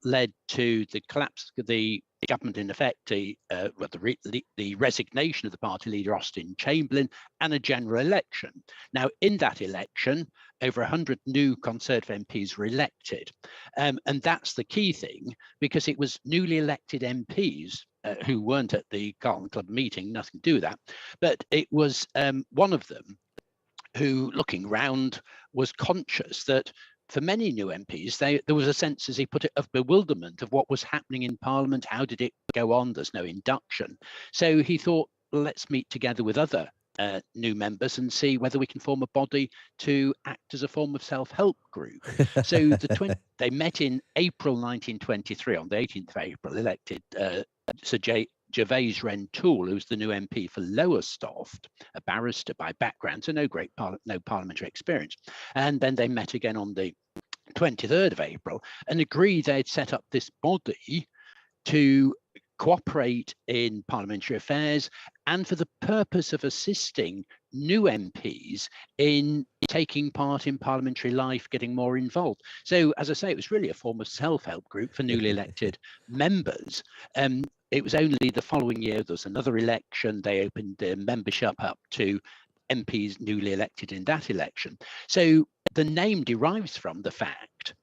led to the collapse of the government, in effect, the resignation of the party leader, Austin Chamberlain, and a general election. Now, in that election, over 100 new Conservative MPs were elected. And that's the key thing, because it was newly elected MPs who weren't at the Carlton Club meeting, nothing to do with that. But it was one of them who, looking round, was conscious that for many new MPs, there was a sense, as he put it, of bewilderment of what was happening in Parliament. How did it go on? There's no induction. So he thought, well, let's meet together with other new members and see whether we can form a body to act as a form of self-help group. So they met in April 1923. On the 18th of April, elected Sir Gervais Rentoul, who's the new MP for Lowestoft, a barrister by background, so no parliamentary experience. And then they met again on the 23rd of April and agreed they'd set up this body to cooperate in parliamentary affairs and for the purpose of assisting new MPs in taking part in parliamentary life, getting more involved. So, as I say, it was really a form of self-help group for newly elected members. It was only the following year, there was another election, they opened their membership up to MPs newly elected in that election. So the name derives from the fact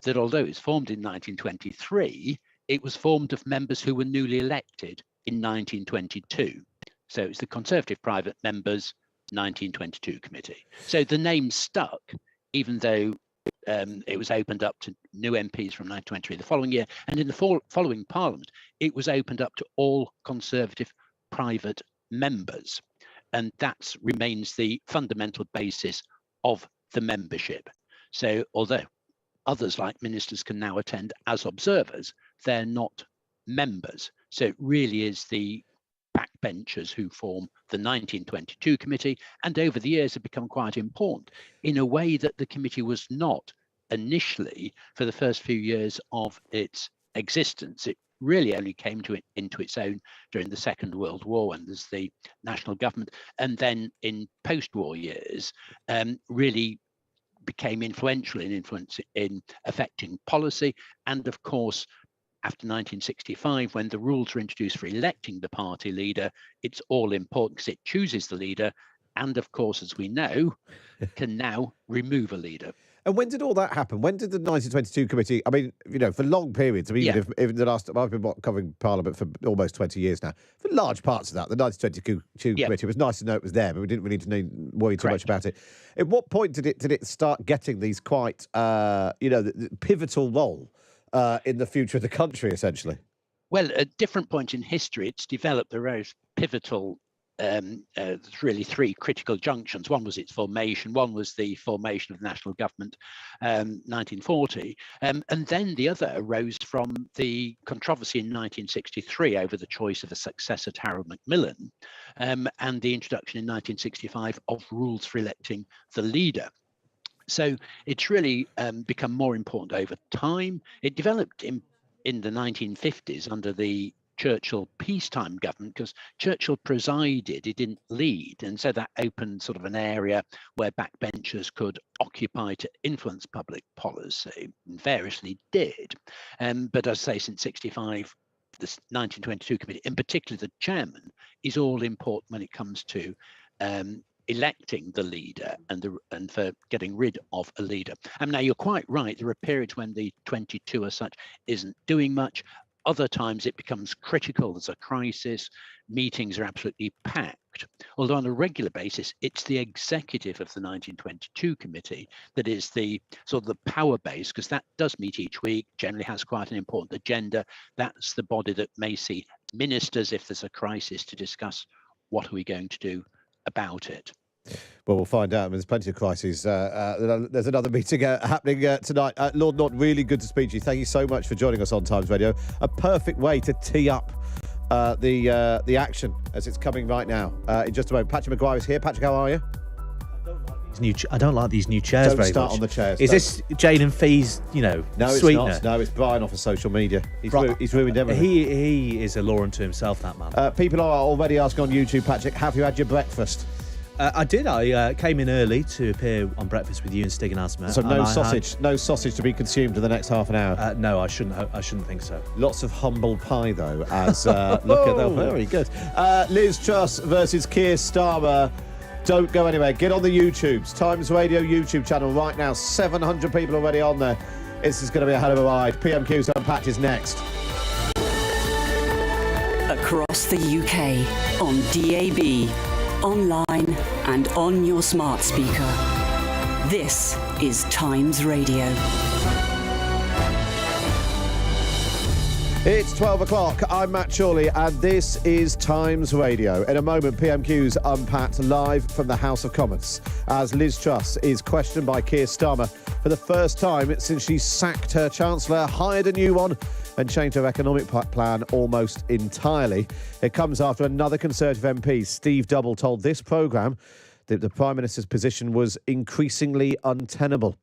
that although it was formed in 1923, it was formed of members who were newly elected in 1922. So it's the Conservative Private Members 1922 Committee. So the name stuck, even though it was opened up to new MPs from 1923 the following year. And in the following Parliament, it was opened up to all Conservative private members. And that remains the fundamental basis of the membership. So although others like ministers can now attend as observers, they're not members. So it really is the backbenchers who form the 1922 committee, and over the years have become quite important in a way that the committee was not initially for the first few years of its existence. It really only came into its own during the Second World War when there's the national government, and then in post-war years really became influential in affecting policy. And of course, after 1965, when the rules were introduced for electing the party leader, it's all important because it chooses the leader. And of course, as we know, can now remove a leader. And when did all that happen? When did the 1922 committee, I mean, you know, for long periods, I mean, even the last, I've been covering Parliament for almost 20 years now. For large parts of that, the 1922 committee, it was nice to know it was there, but we didn't really need to worry too much about it. At what point did it start getting these quite, the pivotal role in the future of the country, essentially? Well, at different points in history, it's developed the most pivotal really three critical junctions. One was its formation, one was the formation of the national government, 1940, and then the other arose from the controversy in 1963 over the choice of a successor to Harold Macmillan, and the introduction in 1965 of rules for electing the leader. So it's really become more important over time. It developed in the 1950s under the Churchill peacetime government, because Churchill presided, he didn't lead, and so that opened sort of an area where backbenchers could occupy to influence public policy, and variously did. But as I say, since 65, this 1922 committee, in particular the chairman, is all important when it comes to electing the leader and for getting rid of a leader. And now you're quite right, there are periods when the 22 as such isn't doing much. Other times it becomes critical, there's a crisis, meetings are absolutely packed. Although on a regular basis, it's the executive of the 1922 committee that is the sort of the power base, because that does meet each week, generally has quite an important agenda. That's the body that may see ministers if there's a crisis to discuss what are we going to do about it. Well, we'll find out. There's plenty of crises. There's another meeting happening tonight. Lord Norton, really good to speak to you. Thank you so much for joining us on Times Radio. A perfect way to tee up the action as it's coming right now. In just a moment, Patrick Maguire is here. Patrick, how are you? I don't like these new chairs very much. Don't start on the chairs. Is this Jane and Fee's, no, sweetener? It's not. No, it's Brian off of social media. He's ruined everything. He is a law unto himself, that man. People are already asking on YouTube, Patrick, have you had your breakfast? I did. I came in early to appear on Breakfast with you and Stig and Asma. So no sausage to be consumed in the next half an hour. No, I shouldn't think so. Lots of humble pie though. As look at that, very good. Liz Truss versus Keir Starmer. Don't go anywhere. Get on the YouTubes. Times Radio YouTube channel right now. 700 people already on there. This is going to be a hell of a ride. PMQs Unpacked is next. Across the UK, on DAB, online and on your smart speaker. This is Times Radio. It's 12 o'clock. I'm Matt Chorley and this is Times Radio. In a moment, PMQs Unpacked live from the House of Commons as Liz Truss is questioned by Keir Starmer for the first time since she sacked her Chancellor, hired a new one and changed her economic plan almost entirely. It comes after another Conservative MP, Steve Double, told this programme that the Prime Minister's position was increasingly untenable.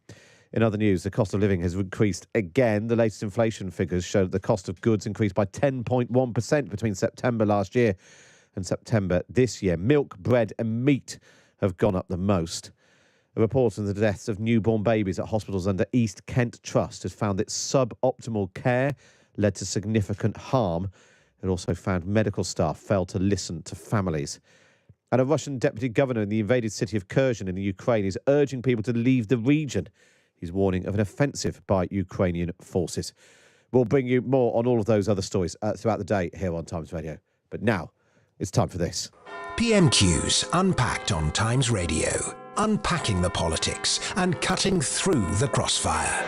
In other news, the cost of living has increased again. The latest inflation figures show that the cost of goods increased by 10.1% between September last year and September this year. Milk, bread and meat have gone up the most. A report on the deaths of newborn babies at hospitals under East Kent Trust has found that suboptimal care led to significant harm. It also found medical staff failed to listen to families. And a Russian deputy governor in the invaded city of Kherson in the Ukraine is urging people to leave the region. He's warning of an offensive by Ukrainian forces. We'll bring you more on all of those other stories throughout the day here on Times Radio. But now, it's time for this. PMQs Unpacked on Times Radio. Unpacking the politics and cutting through the crossfire.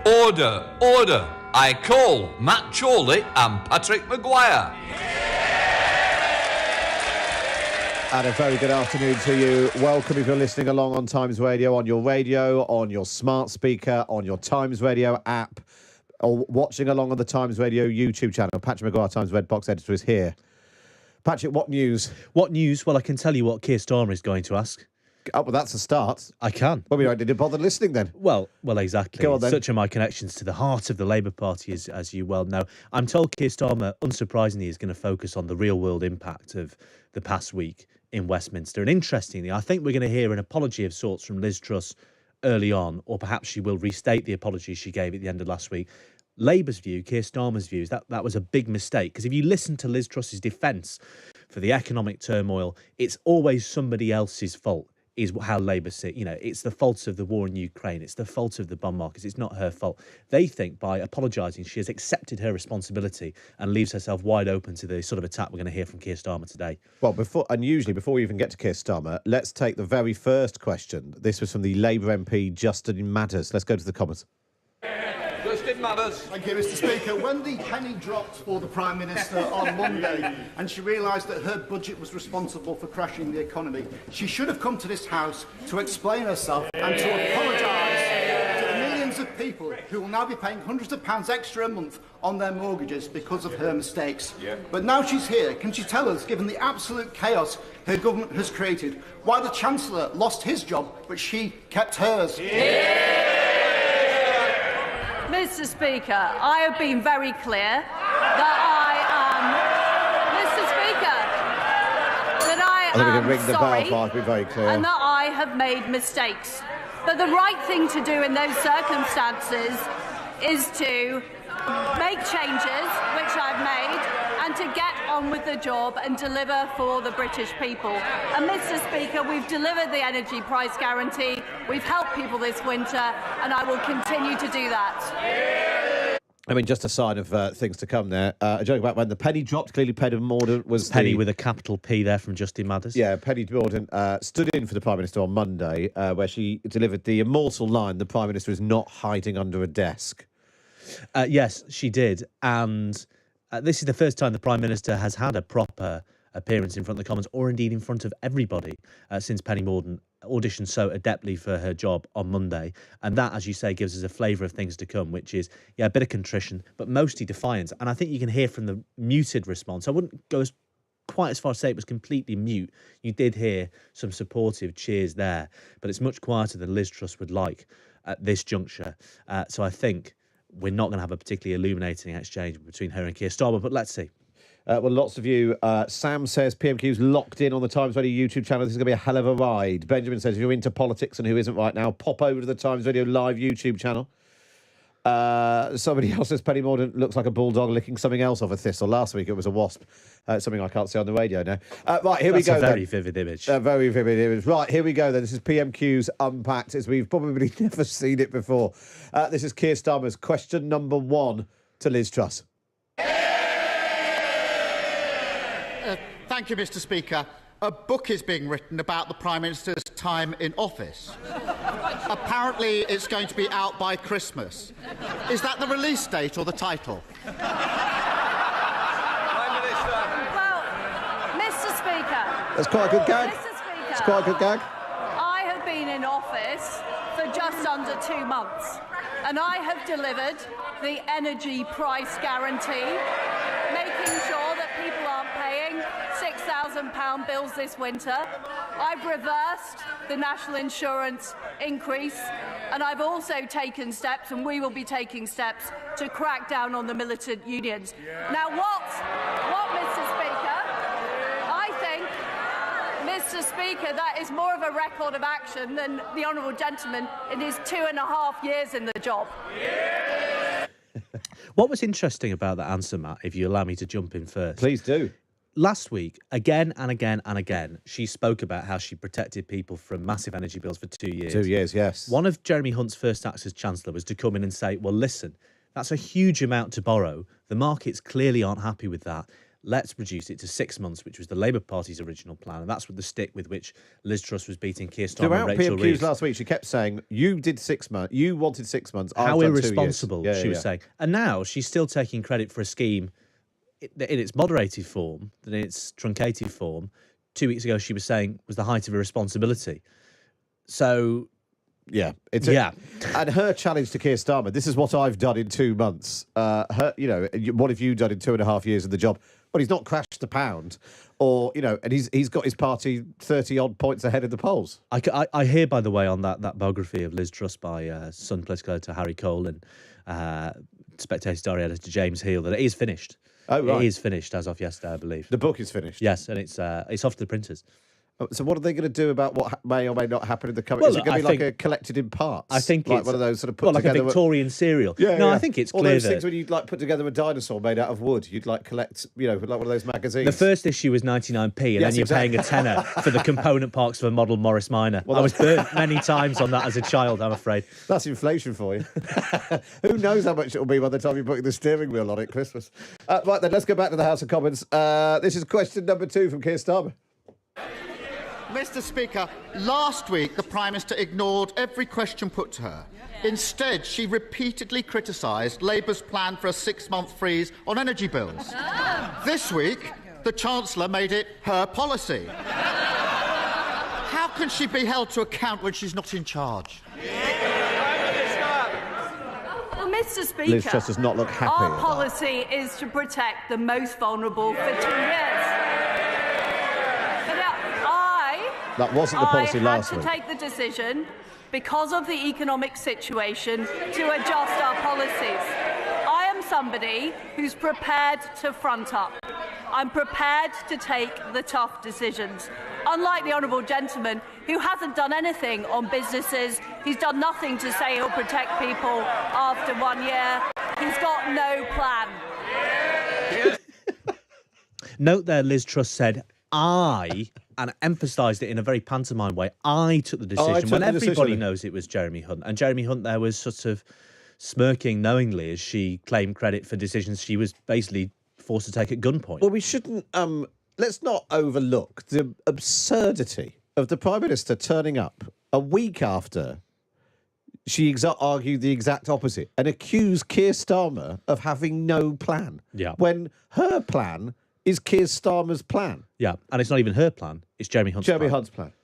Order, order. I call Matt Chorley and Patrick Maguire. And a very good afternoon to you. Welcome if you're listening along on Times Radio, on your smart speaker, on your Times Radio app, or watching along on the Times Radio YouTube channel. Patrick Maguire, Times Red Box editor, is here. Patrick, what news? What news? Well, I can tell you what Keir Starmer is going to ask. Oh, well, that's a start. I can. Well, we don't need to bother listening then. Well, exactly. Go on, then. Such are my connections to the heart of the Labour Party, as you well know. I'm told Keir Starmer, unsurprisingly, is going to focus on the real-world impact of the past week in Westminster. And interestingly, I think we're going to hear an apology of sorts from Liz Truss early on, or perhaps she will restate the apology she gave at the end of last week. Labour's view, Keir Starmer's view, is that was a big mistake. Because if you listen to Liz Truss's defence for the economic turmoil, it's always somebody else's fault, is how Labour see it. You know, it's the fault of the war in Ukraine. It's the fault of the bond markets. It's not her fault. They think by apologising, she has accepted her responsibility and leaves herself wide open to the sort of attack we're going to hear from Keir Starmer today. Well, before we even get to Keir Starmer, let's take the very first question. This was from the Labour MP, Justin Matters. Let's go to the comments. Justin Matters. Thank you, Mr. Speaker. When the penny dropped for the Prime Minister on Monday and she realised that her budget was responsible for crashing the economy, she should have come to this House to explain herself and to apologise to the millions of people who will now be paying hundreds of pounds extra a month on their mortgages because of her mistakes. But now she's here, can she tell us, given the absolute chaos her government has created, why the Chancellor lost his job but she kept hers? Mr. Speaker, I have been very clear that I am sorry be very clear. and that I have made mistakes. But the right thing to do in those circumstances is to make changes, which I've made, and to get on with the job and deliver for the British people. And Mr. Speaker, we've delivered the energy price guarantee, we've helped people this winter, and I will continue to do that. I mean, just a sign of things to come there. A joke about when the penny dropped. Clearly, Penny Mordaunt was Penny with a capital P there from Justin Matters. Yeah, Penny Mordaunt stood in for the Prime Minister on Monday, where she delivered the immortal line, "The Prime Minister is not hiding under a desk." Yes, she did. And this is the first time the Prime Minister has had a proper appearance in front of the Commons, or indeed in front of everybody, since Penny Mordaunt auditioned so adeptly for her job on Monday. And that, as you say, gives us a flavour of things to come, which is, a bit of contrition, but mostly defiance. And I think you can hear from the muted response. I wouldn't go quite as far as say it was completely mute. You did hear some supportive cheers there, but it's much quieter than Liz Truss would like at this juncture. So I think we're not going to have a particularly illuminating exchange between her and Keir Starmer, but let's see. Well, lots of you. Sam says PMQ's locked in on the Times Radio YouTube channel. This is going to be a hell of a ride. Benjamin says, if you're into politics and who isn't right now, pop over to the Times Radio live YouTube channel. Somebody else says Penny Mordaunt looks like a bulldog licking something else off a thistle. Last week it was a wasp. Something I can't see on the radio now. Right, here we go. That's a very vivid image. A very vivid image. Right, here we go then. This is PMQ's Unpacked, as we've probably never seen it before. This is Keir Starmer's question number 1 to Liz Truss. Thank you, Mr. Speaker. A book is being written about the Prime Minister's time in office. Apparently, it's going to be out by Christmas. Is that the release date or the title? Well, Mr. Speaker. That's quite a good gag. Mr. Speaker. It's quite a good gag. I have been in office for just under 2 months, and I have delivered the energy price guarantee, making sure that people aren't paying £6,000 bills this winter. I've reversed the national insurance increase, and I've also taken steps, and we will be taking steps, to crack down on the militant unions. Now, what, Mr. Speaker? I think, Mr. Speaker, that is more of a record of action than the honourable gentleman in his 2.5 years in the job. What was interesting about that answer, Matt, if you allow me to jump in first? Please do. Last week, again and again and again, she spoke about how she protected people from massive energy bills for 2 years. 2 years, yes. One of Jeremy Hunt's first acts as Chancellor was to come in and say, well, listen, that's a huge amount to borrow. The markets clearly aren't happy with that. Let's reduce it to 6 months, which was the Labour Party's original plan. And that's what the stick with which Liz Truss was beating Keir Starmer Throughout and Rachel PMQs Reeves. last week, she kept saying, you did 6 months, you wanted 6 months. How I've done 2 years. irresponsible, she was saying. And now she's still taking credit for a scheme in its moderated form, than in its truncated form. 2 weeks ago, she was saying was the height of irresponsibility. So, yeah, yeah. And her challenge to Keir Starmer: this is what I've done in 2 months. What have you done in 2.5 years of the job? Well, he's not crashed the pound, or and he's got his party 30-odd points ahead of the polls. I hear, by the way, on that biography of Liz Truss by Sun political editor Harry Cole and Spectator diary editor James Heal, that it is finished. Oh, right. It is finished as of yesterday, I believe. The book is finished? Yes, and it's off to the printers. So what are they going to do about what may or may not happen in the coming? Well, is it going to be like a collected in parts? I think like it's one of those sort of put like together a Victorian serial. Yeah, I think it's all clear those that things when you'd like put together a dinosaur made out of wood. You'd like collect, like one of those magazines. the first issue was 99p, and then you're paying a tenner for the component parts of a model Morris Minor. Well, I was burnt many times on that as a child, I'm afraid. That's inflation for you. Who knows how much it'll be by the time you put the steering wheel on at Christmas. Right then, let's go back to the House of Commons. This is question number 2 from Keir Starmer. Mr. Speaker, last week the Prime Minister ignored every question put to her. Instead, she repeatedly criticised Labour's plan for a 6-month freeze on energy bills. This week, the Chancellor made it her policy. How can she be held to account when she's not in charge? Well, Mr. Speaker, Liz Truss does not look happy. Our policy is to protect the most vulnerable for 2 years. That wasn't the policy last week. I had to take the decision, because of the economic situation, to adjust our policies. I am somebody who's prepared to front up. I'm prepared to take the tough decisions. Unlike the honourable gentleman, who hasn't done anything on businesses, he's done nothing to say he'll protect people after 1 year. He's got no plan. Note there, Liz Truss said, and emphasised it in a very pantomime way, I took the decision when everybody knows it was Jeremy Hunt. And Jeremy Hunt there was sort of smirking knowingly as she claimed credit for decisions she was basically forced to take at gunpoint. Well, we shouldn't, let's not overlook the absurdity of the Prime Minister turning up a week after she argued the exact opposite and accused Keir Starmer of having no plan. Yeah. When her plan is Keir Starmer's plan. Yeah, and it's not even her plan. It's Jeremy Hunt's plan. Hunt's plan.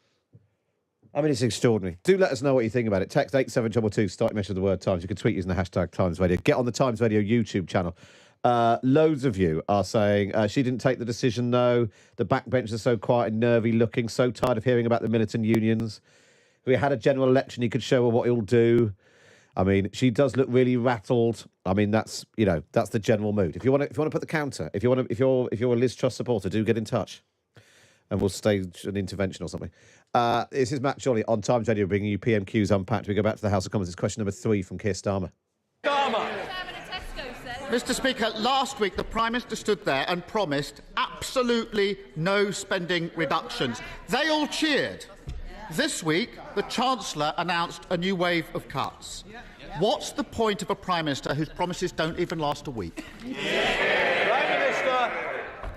I mean, it's extraordinary. Do let us know what you think about it. Text 87222, start your message with the word Times. You can tweet using the hashtag Times Radio. Get on the Times Radio YouTube channel. Loads of you are saying she didn't take the decision, though. The backbenchers are so quiet and nervy looking, so tired of hearing about the militant unions. If we had a general election, he could show her what he'll do. I mean, she does look really rattled. I mean, that's the general mood. If you want to put the counter, if you're a Liz Truss supporter, do get in touch, and we'll stage an intervention or something. This is Matt Chorley on Times Radio, bringing you PMQs Unpacked. We go back to the House of Commons. It's question number 3 from Keir Starmer. Mr. Speaker, last week the Prime Minister stood there and promised absolutely no spending reductions. They all cheered. This week, the Chancellor announced a new wave of cuts. What's the point of a Prime Minister whose promises don't even last a week? Prime Minister.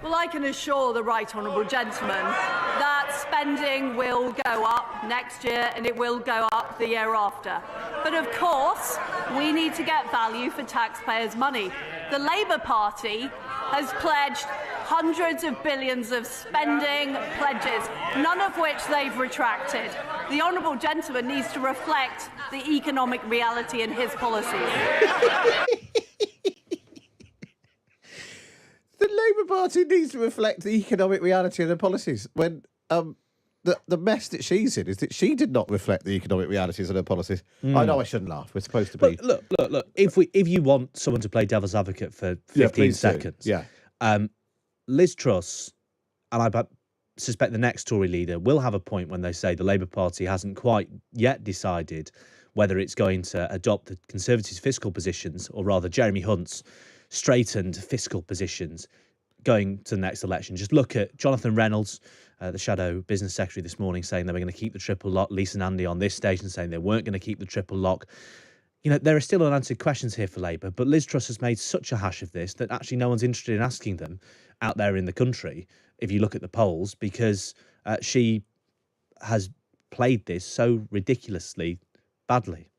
Well, I can assure the right honourable gentleman that spending will go up next year and it will go up the year after. But of course, we need to get value for taxpayers' money. The Labour Party has pledged hundreds of billions of spending pledges, none of which they've retracted. The honourable gentleman needs to reflect the economic reality in his policies. The Labour Party needs to reflect the economic reality of their policies when the mess that she's in is that she did not reflect the economic realities of her policies. I know I shouldn't laugh. We're supposed to be... But look. If you want someone to play devil's advocate for 15 seconds... Yeah. Liz Truss, and I suspect the next Tory leader, will have a point when they say the Labour Party hasn't quite yet decided whether it's going to adopt the Conservatives' fiscal positions, or rather Jeremy Hunt's straightened fiscal positions going to the next election. Just look at Jonathan Reynolds, the Shadow Business Secretary, this morning saying they were going to keep the triple lock. Lisa Nandy on this station saying they weren't going to keep the triple lock. You know, there are still unanswered questions here for Labour, but Liz Truss has made such a hash of this that actually no one's interested in asking them out there in the country, if you look at the polls, because she has played this so ridiculously badly.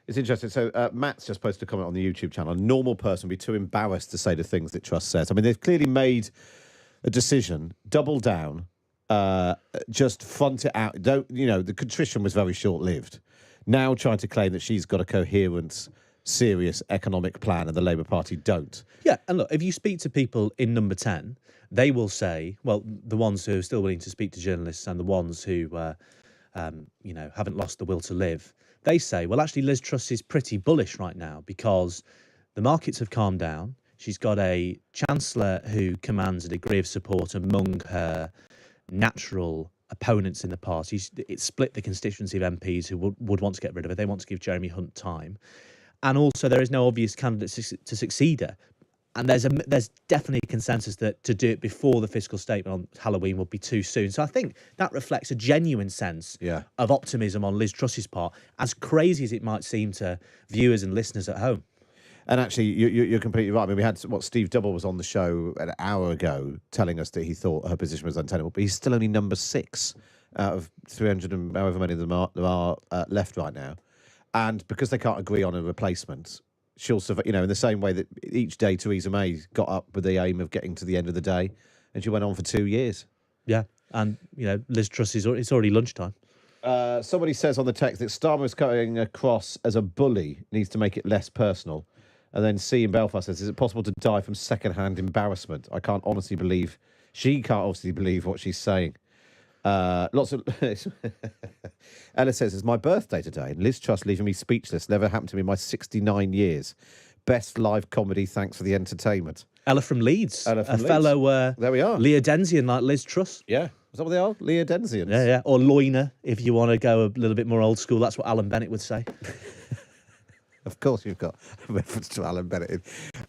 It's interesting. So Matt's just posted a comment on the YouTube channel. A normal person would be too embarrassed to say the things that Truss says. I mean, they've clearly made a decision, double down, just front it out. The contrition was very short-lived. Now trying to claim that she's got a coherent, serious economic plan and the Labour Party don't. Yeah, and look, if you speak to people in number 10, they will say, well, the ones who are still willing to speak to journalists and the ones who, haven't lost the will to live, they say, well, actually, Liz Truss is pretty bullish right now because the markets have calmed down. She's got a Chancellor who commands a degree of support among her natural opponents in the party. It split the constituency of MPs who would want to get rid of her. They want to give Jeremy Hunt time. And also there is no obvious candidate to succeed her. And there's definitely a consensus that to do it before the fiscal statement on Halloween would be too soon. So I think that reflects a genuine sense of optimism on Liz Truss's part, as crazy as it might seem to viewers and listeners at home. And actually, you're completely right. I mean, we had Steve Double was on the show an hour ago telling us that he thought her position was untenable, but he's still only number 6 out of 300 and however many there are left right now. And because they can't agree on a replacement, she'll survive. In the same way that each day Theresa May got up with the aim of getting to the end of the day, and she went on for 2 years. Yeah, and Liz Truss it's already lunchtime. Somebody says on the text that Starmer is coming across as a bully, needs to make it less personal. And then C in Belfast says, is it possible to die from second-hand embarrassment? She can't honestly believe what she's saying. Lots of... Ella says, it's my birthday today, and Liz Truss leaving me speechless. Never happened to me in my 69 years. Best live comedy, thanks for the entertainment. Ella from Leeds. Fellow... there we are. Leodensian like Liz Truss. Yeah. Is that what they are? Leodensians? Yeah. Or Loiner, if you want to go a little bit more old school. That's what Alan Bennett would say. Of course you've got a reference to Alan Bennett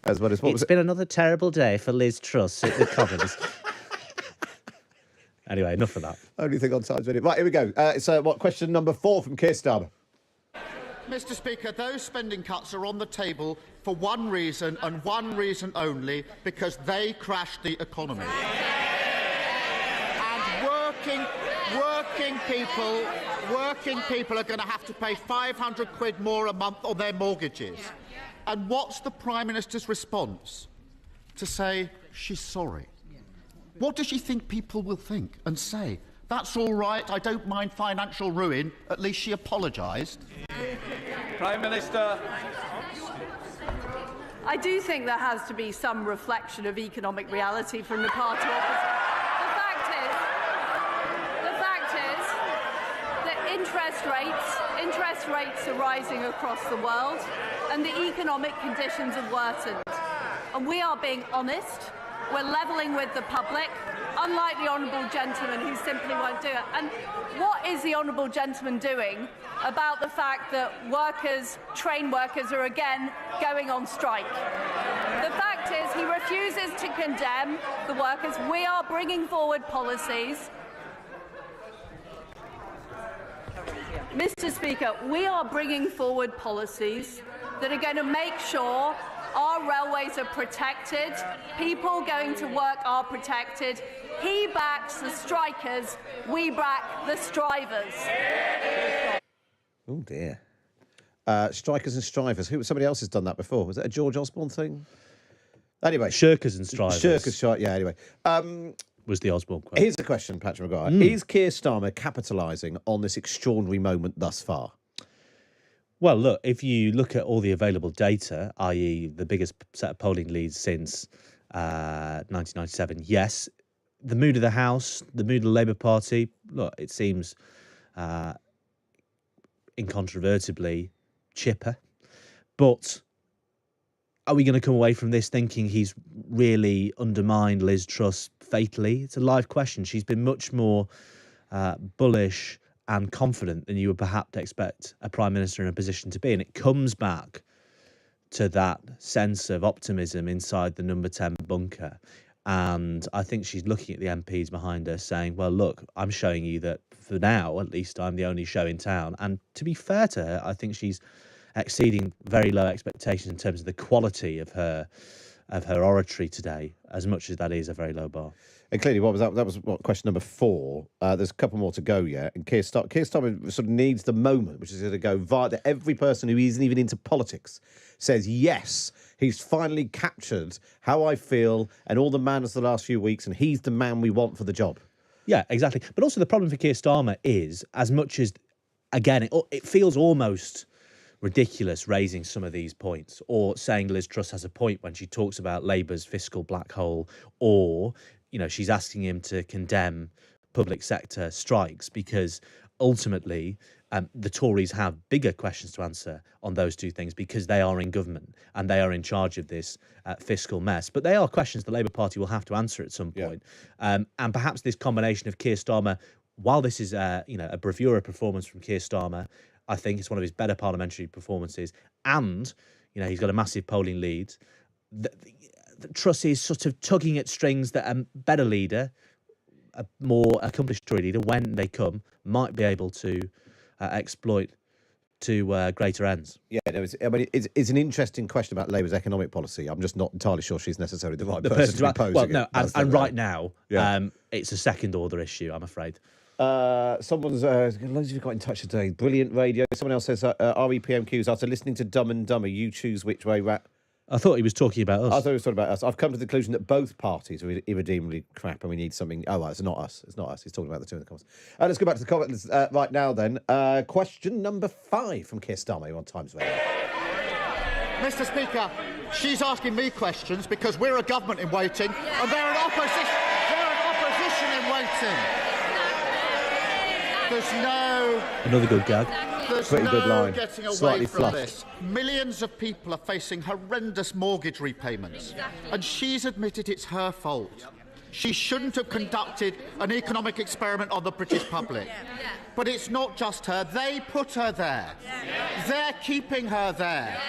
as well as... It's been another terrible day for Liz Truss at the Commons. Anyway, enough of that. Only thing on Times Radio. Right, here we go. It's question number 4 from Keir Starmer. Mr. Speaker, those spending cuts are on the table for one reason and one reason only, because they crashed the economy. And working people are going to have to pay 500 quid more a month on their mortgages. And what's the Prime Minister's response? To say she's sorry. What does she think people will think and say? That's all right, I don't mind financial ruin. At least she apologised. Prime Minister. I do think there has to be some reflection of economic reality from the party opposite. The fact is that interest rates interest rates are rising across the world and the economic conditions have worsened. And we are being honest. We're levelling with the public, unlike the honourable gentleman who simply won't do it. And what is the honourable gentleman doing about the fact that train workers are again going on strike? The fact is he refuses to condemn the workers. We are bringing forward policies. Mr. Speaker, we are bringing forward policies that are going to make sure our railways are protected, people going to work are protected. He backs the strikers, we back the strivers. Oh dear. Strikers and strivers. Somebody else has done that before. Was that a George Osborne thing? Anyway. Shirkers and strivers. Yeah, anyway. Was the Osborne quote. Here's the question, Patrick Maguire. Is Keir Starmer capitalising on this extraordinary moment thus far? Well, look, if you look at all the available data, i.e. the biggest set of polling leads since 1997, yes, the mood of the House, the mood of the Labour Party, look, it seems incontrovertibly chipper. But are we going to come away from this thinking he's really undermined Liz Truss fatally? It's a live question. She's been much more bullish and confident than you would perhaps expect a Prime Minister in a position to be. And it comes back to that sense of optimism inside the number 10 bunker. And I think she's looking at the MPs behind her saying, well, look, I'm showing you that for now, at least, I'm the only show in town. And to be fair to her, I think she's exceeding very low expectations in terms of the quality of her oratory today, as much as that is a very low bar. And clearly, what was that? That was question number 4. There's a couple more to go yet. And Keir Starmer sort of needs the moment, which is going to go via that every person who isn't even into politics says, yes, he's finally captured how I feel and all the madness of the last few weeks, and he's the man we want for the job. Yeah, exactly. But also the problem for Keir Starmer is, as much as, again, it feels almost ridiculous raising some of these points, or saying Liz Truss has a point when she talks about Labour's fiscal black hole, or she's asking him to condemn public sector strikes, because ultimately the Tories have bigger questions to answer on those two things, because they are in government and they are in charge of this fiscal mess. But they are questions the Labour Party will have to answer at some point. And perhaps this combination of Keir Starmer, while this is a bravura performance from Keir Starmer, I think it's one of his better parliamentary performances, and he's got a massive polling lead. The Truss is sort of tugging at strings that a better leader, a more accomplished Tory leader, when they come, might be able to exploit to greater ends. Yeah, no, it's an interesting question about Labour's economic policy. I'm just not entirely sure she's necessarily the right person to be posing. Well, no, and right now, it's a second order issue, I'm afraid. Someone's loads of you got in touch today. Brilliant radio. Someone else says, RE PMQs, after listening to Dumb and Dumber, you choose which way I thought he was talking about us. I thought he was talking about us. I've come to the conclusion that both parties are irredeemably crap and we need something. Oh, well, it's not us. It's not us. He's talking about the two in the comments. Let's go back to the comments right now then. Question number 5 from Keir Starmer on Times Radio. Mr. Speaker, she's asking me questions because we're a government in waiting and they're an opposition in waiting. There's no... Another good gag. There's Pretty good line. Getting away Slightly from fluffed. this. Millions of people are facing horrendous mortgage repayments, and she's admitted it's her fault. She shouldn't have conducted an economic experiment on the British public. But it's not just her. They put her there. They're keeping her there.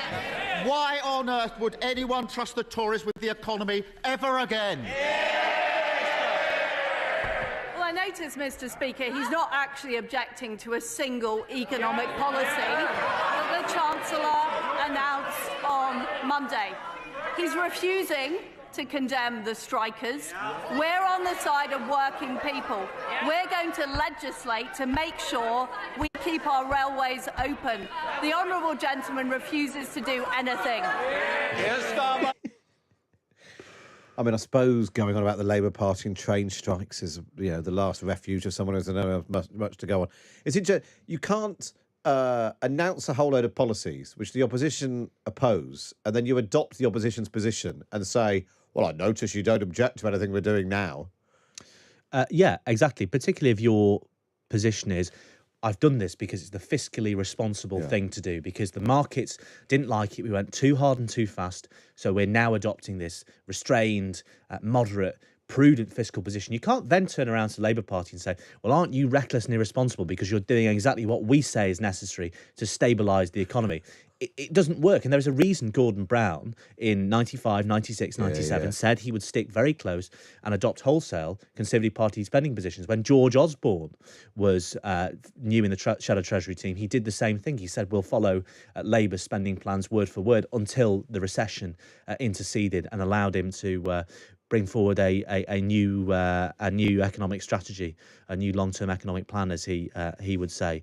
Why on earth would anyone trust the Tories with the economy ever again? I notice, Mr. Speaker, he's not actually objecting to a single economic policy that the Chancellor announced on Monday. He's refusing to condemn the strikers. We're on the side of working people. We're going to legislate to make sure we keep our railways open. The honourable gentleman refuses to do anything. I mean, I suppose going on about the Labour Party and train strikes is, the last refuge of someone who doesn't know much to go on. You can't announce a whole load of policies which the opposition oppose, and then you adopt the opposition's position and say, well, I notice you don't object to anything we're doing now. Yeah, exactly. Particularly if your position is, I've done this because it's the fiscally responsible thing to do, because the markets didn't like it. We went too hard and too fast. So we're now adopting this restrained, moderate, prudent fiscal position. You can't then turn around to the Labour Party and say, well, aren't you reckless and irresponsible because you're doing exactly what we say is necessary to stabilise the economy? It doesn't work. And there is a reason Gordon Brown in 95, 96, 97 said he would stick very close and adopt wholesale Conservative Party spending positions. When George Osborne was new in the Shadow Treasury team, he did the same thing. He said, we'll follow Labour's spending plans word for word until the recession interceded and allowed him to bring forward a new economic strategy, a new long-term economic plan, as he would say.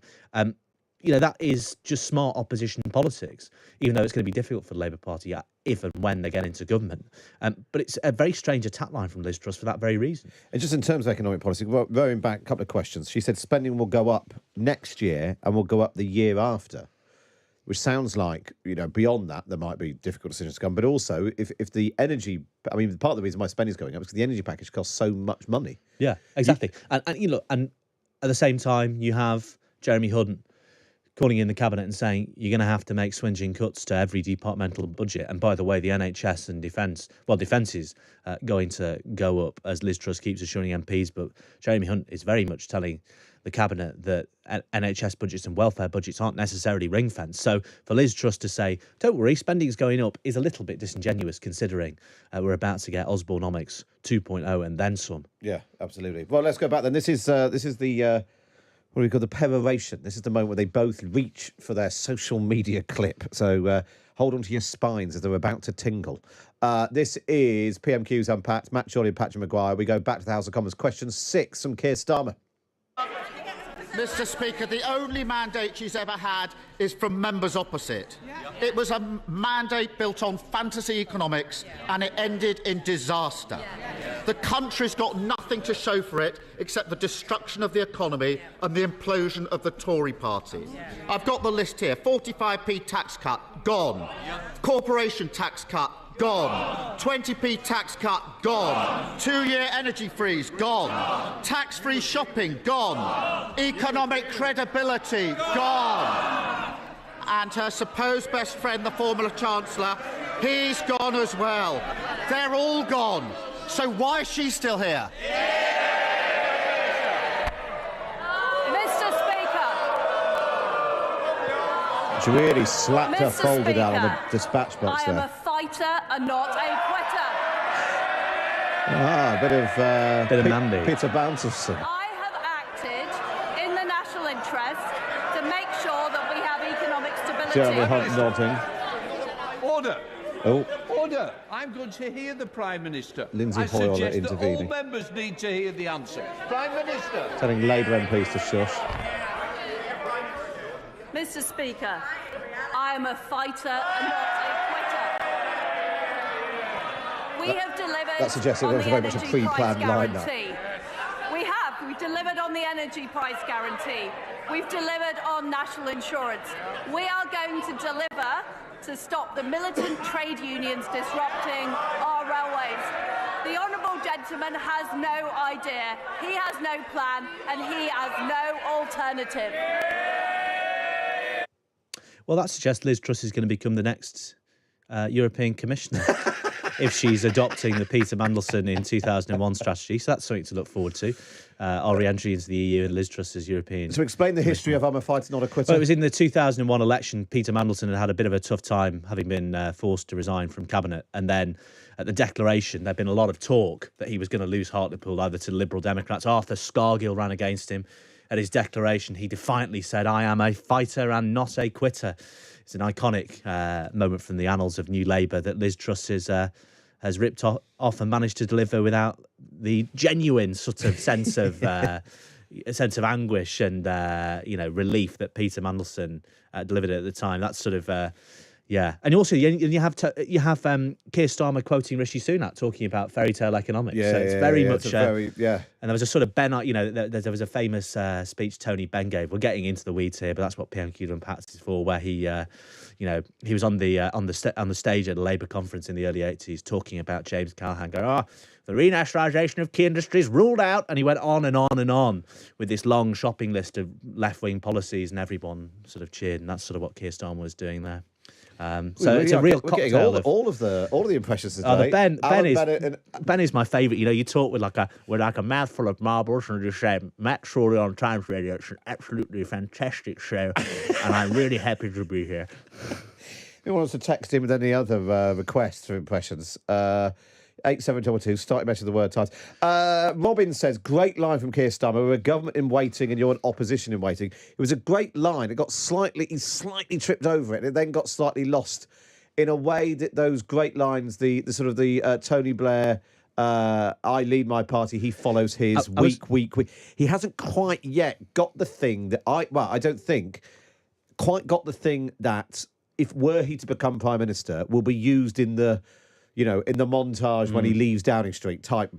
That is just smart opposition politics, even though it's going to be difficult for the Labour Party if and when they get into government. But it's a very strange attack line from Liz Truss for that very reason. And just in terms of economic policy, going back a couple of questions, she said spending will go up next year and will go up the year after, which sounds like, beyond that, there might be difficult decisions to come. But also, if the energy, part of the reason why spending is going up is because the energy package costs so much money. Yeah, exactly. And at the same time, you have Jeremy Hunt calling in the cabinet and saying you're going to have to make swinging cuts to every departmental budget. And by the way, the NHS and defence is going to go up, as Liz Truss keeps assuring MPs. But Jeremy Hunt is very much telling the cabinet that NHS budgets and welfare budgets aren't necessarily ring-fenced. So for Liz Truss to say, don't worry, spending's going up, is a little bit disingenuous, considering we're about to get Osborneomics 2.0 and then some. Yeah, absolutely. Well, let's go back then. This is the what do we call the peroration? This is the moment where they both reach for their social media clip. So hold on to your spines as they're about to tingle. This is PMQs Unpacked. Matt Chorley and Patrick Maguire. We go back to the House of Commons. Question 6 from Keir Starmer. Mr. Speaker, the only mandate she's ever had is from members opposite. It was a mandate built on fantasy economics, and it ended in disaster. The country's got nothing to show for it except the destruction of the economy and the implosion of the Tory party. I've got the list here. 45p tax cut, gone. Corporation tax cut, gone. 20p tax cut, gone. 2-year energy freeze, gone. Tax-free shopping, gone. Economic credibility, gone. And her supposed best friend, the former Chancellor, he's gone as well. They're all gone. So why is she still here? Mr. Speaker. She really slapped her Mr. folder down on the Speaker, dispatch box I am there. a fighter and not a quitter. A bit of Mandy. Peter Bountifson. I have acted in the national interest to make sure that we have economic stability. Jeremy Hunt nodding. Order. Oh. Order. I'm going to hear the Prime Minister. Lindsay I Hoyle suggest that all intervening. members need to hear the answer. Prime Minister. Telling Labour MPs to shush. Mr. Speaker, I am a fighter and not a quitter. We have delivered. That suggests it on was the very much a energy pre-planned price line, that. guarantee. We've delivered on the energy price guarantee. We've delivered on national insurance. We are going to deliver to stop the militant trade unions disrupting our railways. The honourable gentleman has no idea, he has no plan, and he has no alternative. Well, that suggests Liz Truss is going to become the next European Commissioner if she's adopting the Peter Mandelson in 2001 strategy. So that's something to look forward to. Our re-entry into the EU and Liz Truss as European. So explain the history of I'm a fighter, not a quitter. Well, it was in the 2001 election. Peter Mandelson had a bit of a tough time, having been forced to resign from cabinet. And then at the declaration, there'd been a lot of talk that he was going to lose Hartlepool either to the Liberal Democrats. Arthur Scargill ran against him. At his declaration, he defiantly said, I am a fighter and not a quitter. It's an iconic moment from the annals of New Labour that Liz Truss has ripped off and managed to deliver without the genuine sort of sense of anguish and relief that Peter Mandelson delivered at the time. That's sort of Yeah, and also you have Keir Starmer quoting Rishi Sunak talking about fairy tale economics. So it's very much And there was a sort of there was a famous speech Tony Benn gave. We're getting into the weeds here, but that's what PMQs Unpacked is for, where he was on the stage at a Labour conference in the early 80s talking about James Callaghan going, the renationalisation of key industries ruled out, and he went on and on and on with this long shopping list of left-wing policies, and everyone sort of cheered, and that's sort of what Keir Starmer was doing there. So it's a real cocktail. All of the impressions today. Ben is my favourite. You talk with like a mouthful of marbles and just say, Matt Shorley on Times Radio. It's an absolutely fantastic show, and I'm really happy to be here. If you want us to text in with any other requests for impressions, 8722, starting message of the word times. Robin says, great line from Keir Starmer. We're a government in waiting and you're an opposition in waiting. It was a great line. It got he slightly tripped over it. It then got slightly lost in a way that those great lines, the Tony Blair, I lead my party, he follows his, weak. He hasn't quite yet got the thing that I don't think, quite got the thing that were he to become Prime Minister, will be used in the montage when he leaves Downing Street type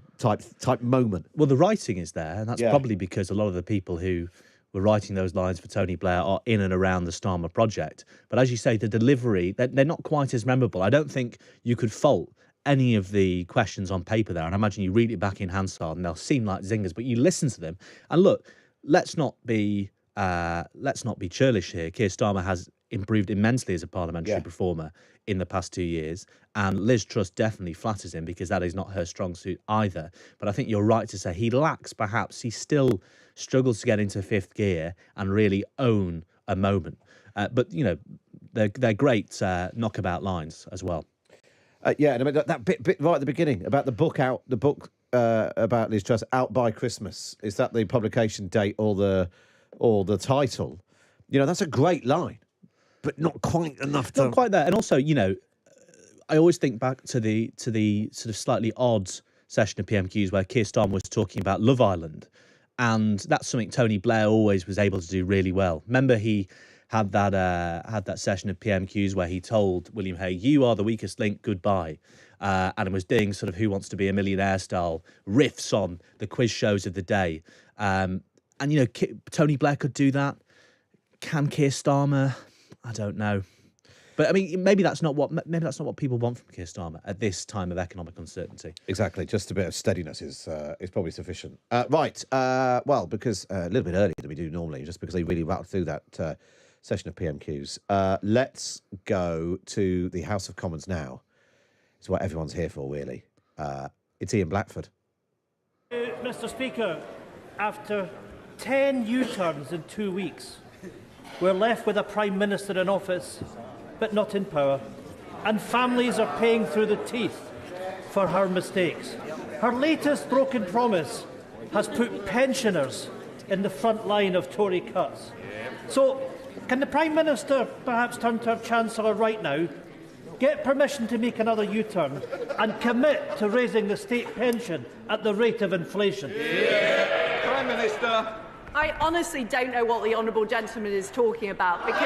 moment. Well, the writing is there, and that's probably because a lot of the people who were writing those lines for Tony Blair are in and around the Starmer project. But as you say, the delivery, they're not quite as memorable. I don't think you could fault any of the questions on paper there, and I imagine you read it back in Hansard and they'll seem like zingers, but you listen to them, and look, let's not be churlish here. Keir Starmer has improved immensely as a parliamentary performer in the past 2 years, and Liz Truss definitely flatters him because that is not her strong suit either. But I think you're right to say he still struggles to get into fifth gear and really own a moment. But they're great knockabout lines as well. And I mean that bit right at the beginning about the book about Liz Truss out by Christmas. Is that the publication date or the title? That's a great line. But not quite enough to... Not quite there. And also, I always think back to the sort of slightly odd session of PMQs where Keir Starmer was talking about Love Island. And that's something Tony Blair always was able to do really well. Remember, he had that session of PMQs where he told William Hague, you are the weakest link, goodbye. And was doing sort of Who Wants to Be a Millionaire style riffs on the quiz shows of the day. And Tony Blair could do that. Can Keir Starmer... I don't know, but I mean, maybe that's not what people want from Keir Starmer at this time of economic uncertainty. Exactly, just a bit of steadiness is probably sufficient. Right, well, because a little bit earlier than we do normally, just because they really rattled through that session of PMQs. Let's go to the House of Commons now. It's what everyone's here for, really. It's Ian Blackford. Mr. Speaker, after 10 U-turns in 2 weeks. We're left with a Prime Minister in office, but not in power. And families are paying through the teeth for her mistakes. Her latest broken promise has put pensioners in the front line of Tory cuts. So, can the Prime Minister perhaps turn to her Chancellor right now, get permission to make another U-turn, and commit to raising the state pension at the rate of inflation? Prime Minister. I honestly don't know what the honourable gentleman is talking about because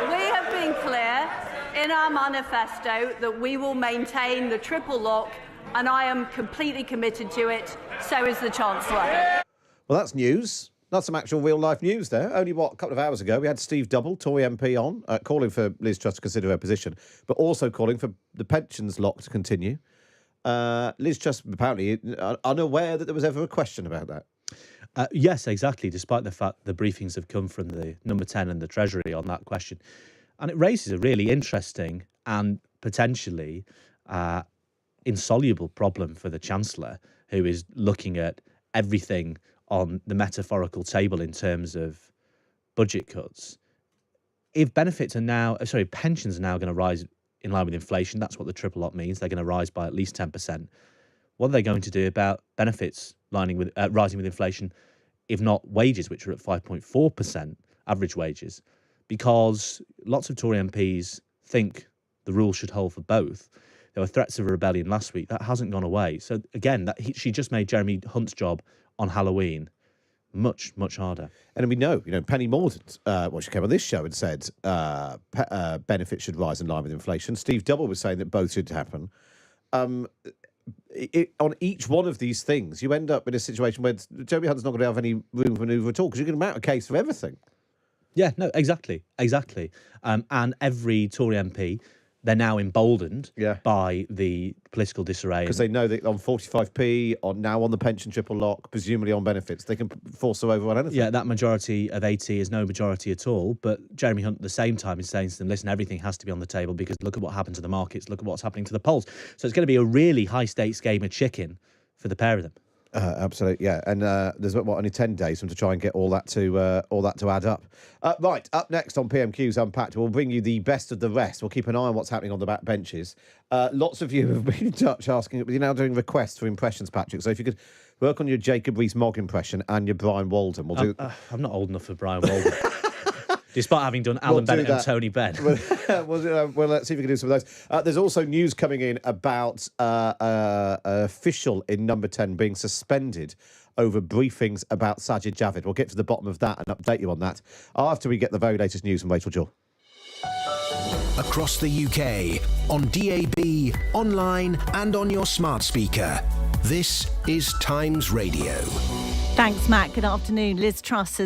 we have been clear in our manifesto that we will maintain the triple lock, and I am completely committed to it. So is the Chancellor. Well, that's news. That's some actual real-life news there. Only, a couple of hours ago, we had Steve Double, Tory MP, on, calling for Liz Truss to consider her position, but also calling for the pensions lock to continue. Liz Truss apparently unaware that there was ever a question about that. Yes, exactly, despite the fact the briefings have come from the number 10 and the Treasury on that question. And it raises a really interesting and potentially insoluble problem for the Chancellor, who is looking at everything on the metaphorical table in terms of budget cuts. If pensions are now going to rise in line with inflation, that's what the triple lock means. They're going to rise by at least 10%. What are they going to do about benefits rising with inflation, if not wages, which are at 5.4% average wages? Because lots of Tory MPs think the rule should hold for both. There were threats of a rebellion last week. That hasn't gone away. So again, she just made Jeremy Hunt's job on Halloween much, much harder. And we know, Penny Mordaunt, she came on this show and said benefits should rise in line with inflation. Steve Double was saying that both should happen. On each one of these things, you end up in a situation where Jeremy Hunt's not going to have any room for manoeuvre at all because you're going to mount a case for everything. Yeah, no, exactly. And every Tory MP, they're now emboldened by the political disarray. Because they know that on 45p, on the pension triple lock, presumably on benefits, they can force their over on anything. Yeah, that majority of 80 is no majority at all. But Jeremy Hunt at the same time is saying to them, listen, everything has to be on the table because look at what happened to the markets, look at what's happening to the polls. So it's going to be a really high-stakes game of chicken for the pair of them. Absolutely, yeah. And there's only 10 days for them to try and get all that to add up. Right, up next on PMQs Unpacked, we'll bring you the best of the rest. We'll keep an eye on what's happening on the back benches. Lots of you have been in touch asking. You're now doing requests for impressions, Patrick. So if you could work on your Jacob Rees-Mogg impression and your Brian Walden, we'll do. I'm not old enough for Brian Walden. Despite having done Alan Bennett and Tony Benn. Well, let's see if we can do some of those. There's also news coming in about an official in Number 10 being suspended over briefings about Sajid Javid. We'll get to the bottom of that and update you on that after we get the very latest news from Rachel Jewell. Across the UK, on DAB, online and on your smart speaker. This is Times Radio. Thanks, Matt. Good afternoon. Liz Truss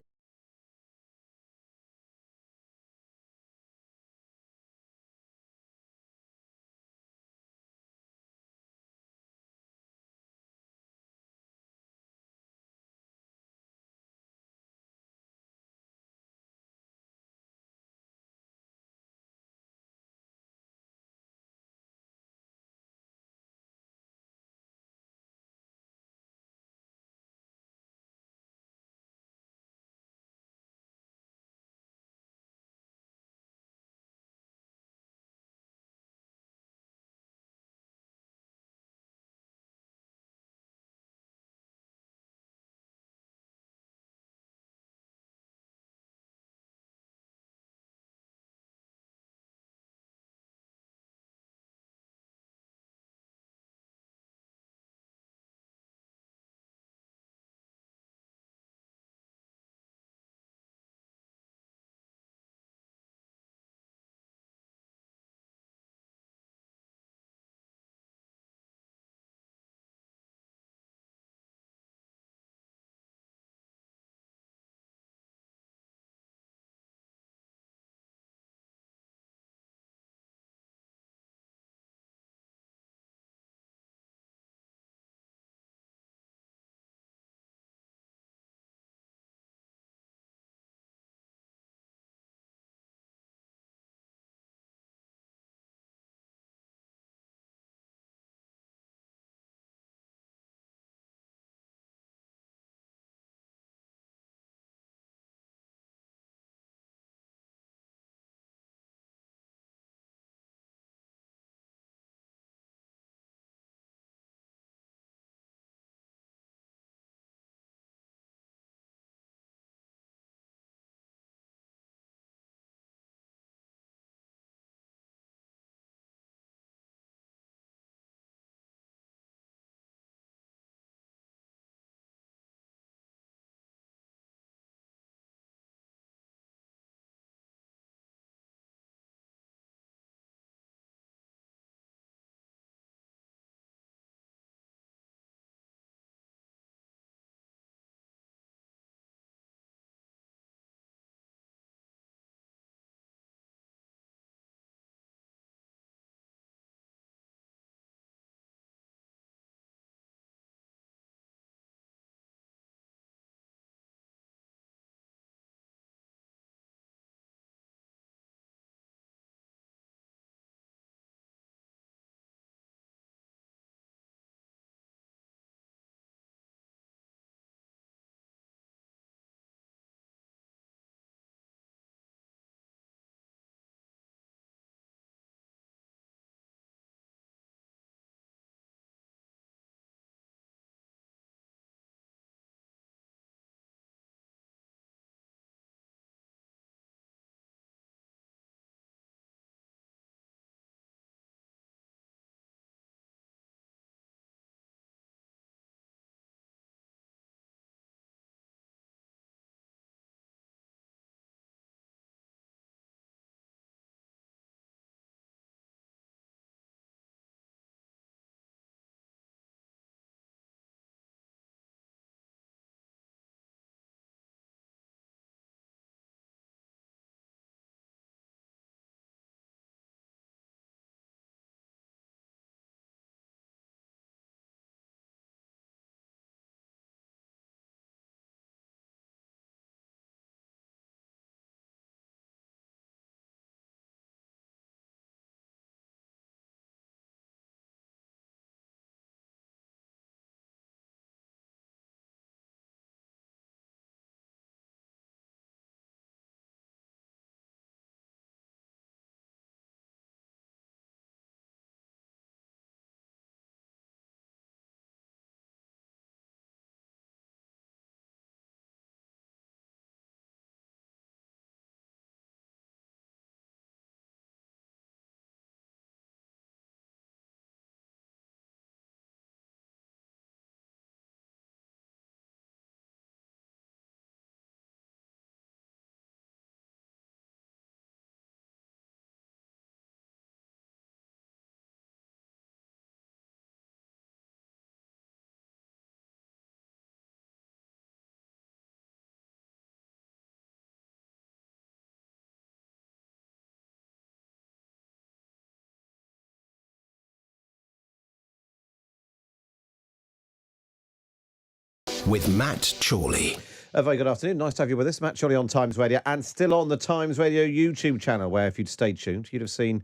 with Matt Chorley. A very good afternoon. Nice to have you with us. Matt Chorley on Times Radio and still on the Times Radio YouTube channel, where if you'd stayed tuned, you'd have seen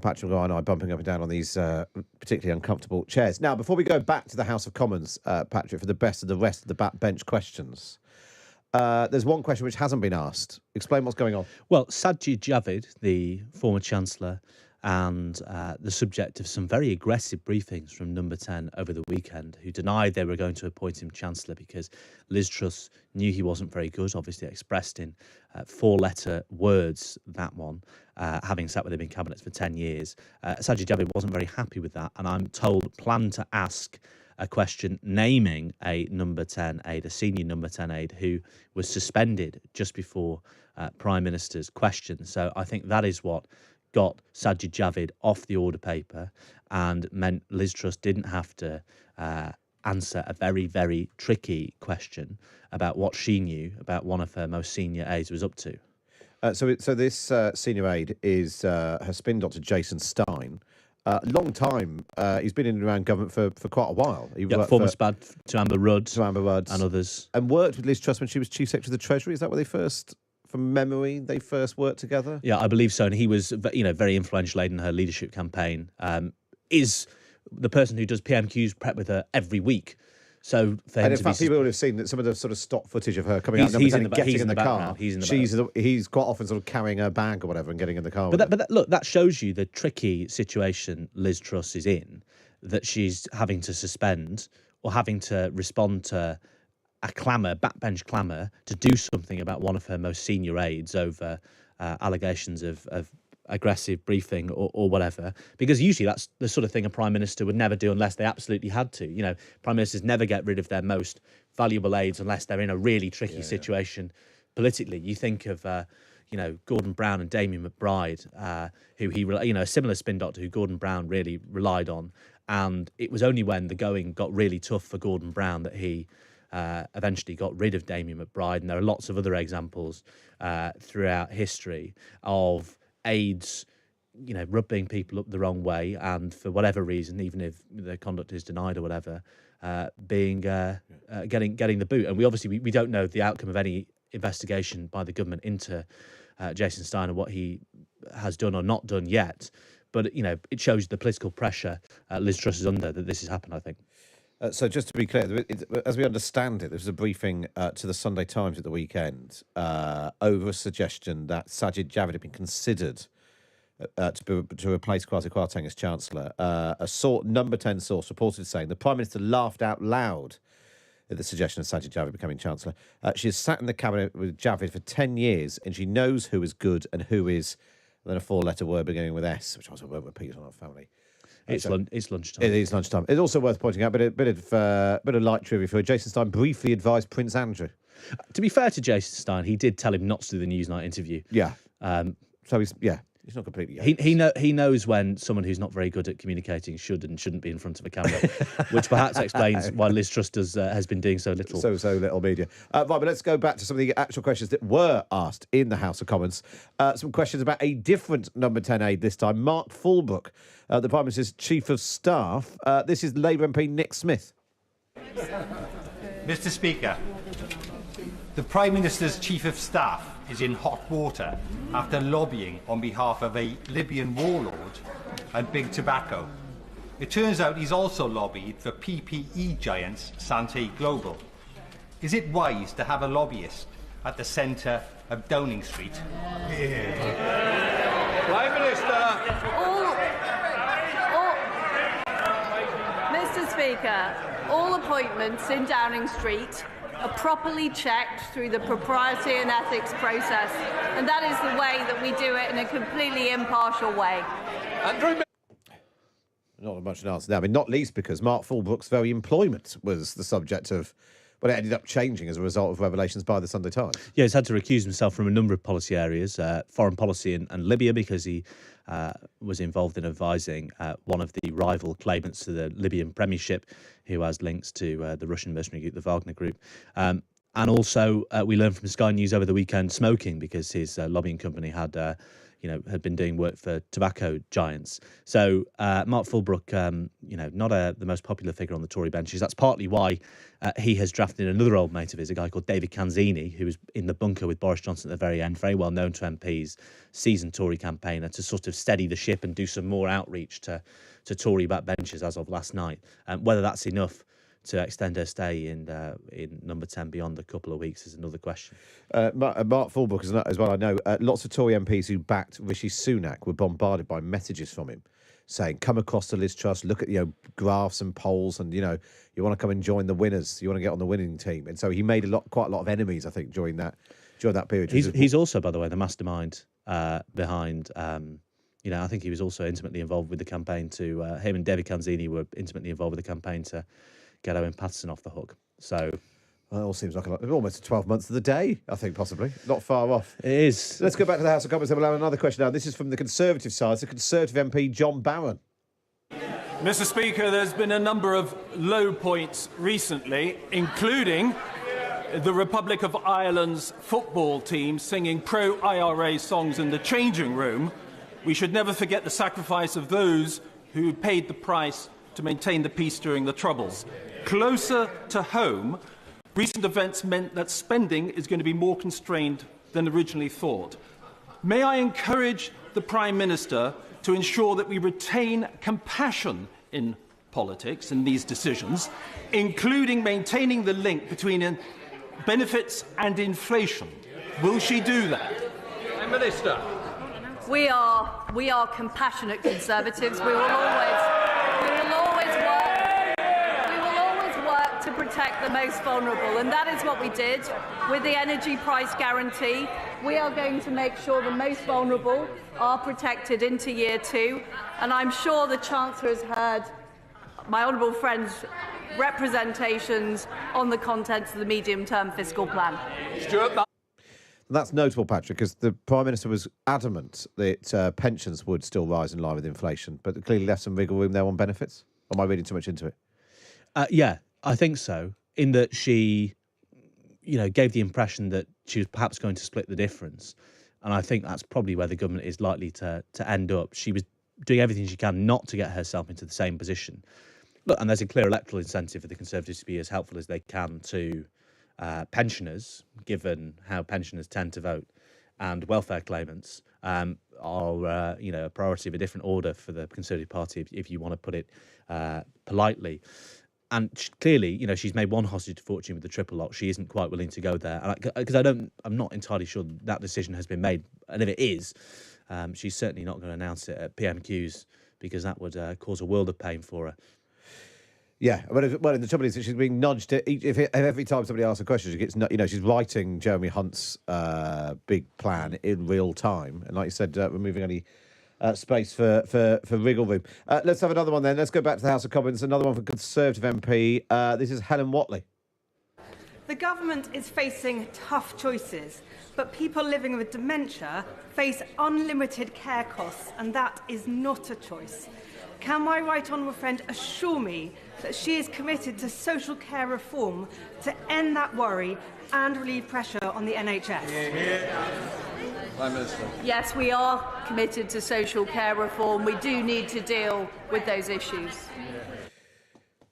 Patrick and I bumping up and down on these particularly uncomfortable chairs. Now, before we go back to the House of Commons, Patrick, for the best of the rest of the backbench questions, there's one question which hasn't been asked. Explain what's going on. Well, Sajid Javid, the former Chancellor, and the subject of some very aggressive briefings from Number 10 over the weekend, who denied they were going to appoint him Chancellor because Liz Truss knew he wasn't very good, obviously expressed in 4-letter words, that one, having sat with him in cabinets for 10 years. Sajid Javid wasn't very happy with that, and I'm told planned to ask a question naming a Number 10 aide, a senior Number 10 aide, who was suspended just before Prime Minister's question. So I think that is what got Sajid Javid off the order paper and meant Liz Truss didn't have to answer a very, very tricky question about what she knew about one of her most senior aides was up to. So this senior aide is her spin doctor, Jason Stein. Long time. He's been in and around government for quite a while. He former SPAD to Amber Rudd and others. And worked with Liz Truss when she was Chief Secretary of the Treasury. Is that where they first... From memory, they first worked together? Yeah, I believe so. And he was, very influential in her leadership campaign. Is the person who does PMQs prep with her every week. So for him and in fact, people would have seen that some of the sort of stock footage of her coming out and getting in the car. He's quite often sort of carrying her bag or whatever and getting in the car. But that shows you the tricky situation Liz Truss is in, that she's having to suspend or having to respond to a backbench clamour to do something about one of her most senior aides over allegations of aggressive briefing or whatever, because usually that's the sort of thing a Prime Minister would never do unless they absolutely had to. Prime Ministers never get rid of their most valuable aides unless they're in a really tricky situation politically. You think of Gordon Brown and Damien McBride, who a similar spin doctor who Gordon Brown really relied on, and it was only when the going got really tough for Gordon Brown that he eventually got rid of Damien McBride. And there are lots of other examples throughout history of aides, rubbing people up the wrong way, and for whatever reason, even if their conduct is denied or whatever, getting the boot. And we don't know the outcome of any investigation by the government into Jason Stein and what he has done or not done yet. But it shows the political pressure Liz Truss is under that this has happened, I think. So just to be clear, as we understand it, there was a briefing to the Sunday Times at the weekend over a suggestion that Sajid Javid had been considered to replace Kwasi Kwarteng as Chancellor. Number 10 source reported saying the Prime Minister laughed out loud at the suggestion of Sajid Javid becoming Chancellor. She has sat in the cabinet with Javid for 10 years and she knows who is good and who is, then a 4-letter word beginning with S, which I also won't repeat on our family. It's lunchtime. It is lunchtime. It's also worth pointing out, a bit of light trivia for you. Jason Stein briefly advised Prince Andrew. To be fair to Jason Stein, he did tell him not to do the Newsnight interview. Yeah. So he's not completely. He knows when someone who's not very good at communicating should and shouldn't be in front of a camera, which perhaps explains why Liz Truss has been doing so little. So little media. Right, but let's go back to some of the actual questions that were asked in the House of Commons. Some questions about a different Number 10 aide this time, Mark Fulbrook, the Prime Minister's Chief of Staff. This is Labour MP Nick Smith. Mr. Speaker, the Prime Minister's Chief of Staff is in hot water after lobbying on behalf of a Libyan warlord and big tobacco. It turns out he's also lobbied for PPE giants Santé Global. Is it wise to have a lobbyist at the centre of Downing Street? Prime Minister! Mr. Speaker, all appointments in Downing Street are properly checked through the propriety and ethics process, and that is the way that we do it in a completely impartial way. Not much an answer there. I mean, not least because Mark Fulbrook's very employment was the subject of what ended up changing as a result of revelations by the Sunday Times. Yeah, he's had to recuse himself from a number of policy areas, foreign policy and Libya, because he was involved in advising one of the rival claimants to the Libyan premiership, who has links to the Russian mercenary group, the Wagner Group. And also, we learned from Sky News over the weekend, smoking, because his lobbying company had had been doing work for tobacco giants. So Mark Fulbrook, not the most popular figure on the Tory benches. That's partly why he has drafted another old mate of his, a guy called David Canzini, who was in the bunker with Boris Johnson at the very end, very well known to MPs, seasoned Tory campaigner, to sort of steady the ship and do some more outreach to Tory backbenchers as of last night. Whether that's enough to extend her stay in number 10 beyond a couple of weeks is another question. Mark Fulbrook, as well, I know, lots of Tory MPs who backed Rishi Sunak were bombarded by messages from him saying, come across to Liz Truss, look at, graphs and polls, and, you want to come and join the winners, you want to get on the winning team. And so he made quite a lot of enemies, I think, during that period. He's also, by the way, the mastermind behind... I think he was also intimately involved with the campaign him and David Canzini were intimately involved with the campaign to get Owen Paterson off the hook. So well, it all seems like almost 12 months of the day, I think, possibly. Not far off. It is. Let's go back to the House of Commons and we'll have another question now. This is from the Conservative side. It's the Conservative MP, John Barron. Mr. Speaker, there's been a number of low points recently, including the Republic of Ireland's football team singing pro-IRA songs in the changing room. We should never forget the sacrifice of those who paid the price to maintain the peace during the Troubles. Closer to home, recent events meant that spending is going to be more constrained than originally thought. May I encourage the Prime Minister to ensure that we retain compassion in politics and these decisions, including maintaining the link between benefits and inflation. Will she do that? Prime Minister. We are compassionate Conservatives. We will always work to protect the most vulnerable, and that is what we did with the energy price guarantee. We are going to make sure the most vulnerable are protected into year 2, and I'm sure the Chancellor has heard my honourable friend's representations on the contents of the medium-term fiscal plan. That's notable, Patrick, because the Prime Minister was adamant that pensions would still rise in line with inflation, but clearly left some wiggle room there on benefits. Or am I reading too much into it? Yeah, I think so, in that she, gave the impression that she was perhaps going to split the difference. And I think that's probably where the government is likely to end up. She was doing everything she can not to get herself into the same position. Look, and there's a clear electoral incentive for the Conservatives to be as helpful as they can to pensioners, given how pensioners tend to vote, and welfare claimants are, a priority of a different order for the Conservative Party, if you want to put it politely. And clearly, she's made one hostage to fortune with the triple lock. She isn't quite willing to go there, because I'm not entirely sure that decision has been made. And if it is, she's certainly not going to announce it at PMQs, because that would cause a world of pain for her. Yeah, well, the trouble is that she's being nudged. Every time somebody asks a question, she gets, she's writing Jeremy Hunt's big plan in real time, and like you said, removing any space for wriggle room. Let's have another one then. Let's go back to the House of Commons. Another one from Conservative MP. This is Helen Whatley. The government is facing tough choices, but people living with dementia face unlimited care costs, and that is not a choice. Can my right honourable friend assure me that she is committed to social care reform to end that worry and relieve pressure on the NHS? Prime Minister. Yes, we are committed to social care reform. We do need to deal with those issues.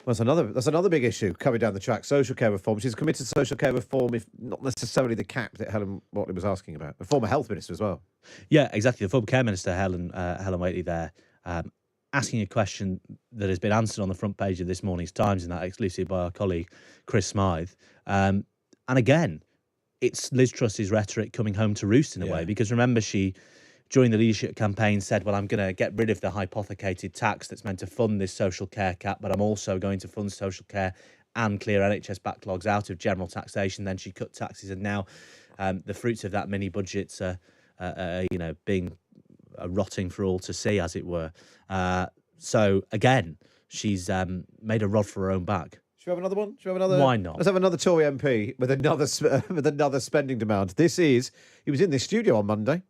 Well, that's another big issue coming down the track, social care reform. She's committed to social care reform, if not necessarily the cap that Helen Whatley was asking about. The former health minister as well. Yeah, exactly. The former care minister, Helen Whatley there, asking a question that has been answered on the front page of this morning's Times, and that exclusively by our colleague Chris Smythe. And again, it's Liz Truss's rhetoric coming home to roost in a way, because remember, she, during the leadership campaign, said, well, I'm going to get rid of the hypothecated tax that's meant to fund this social care cap, but I'm also going to fund social care and clear NHS backlogs out of general taxation. Then she cut taxes, and now the fruits of that mini budget are being rotting for all to see, as it were. So again, she's made a rod for her own back. we have another one? Should we have another? Why not? Let's have another Tory MP with another spending demand. He was in this studio on Monday.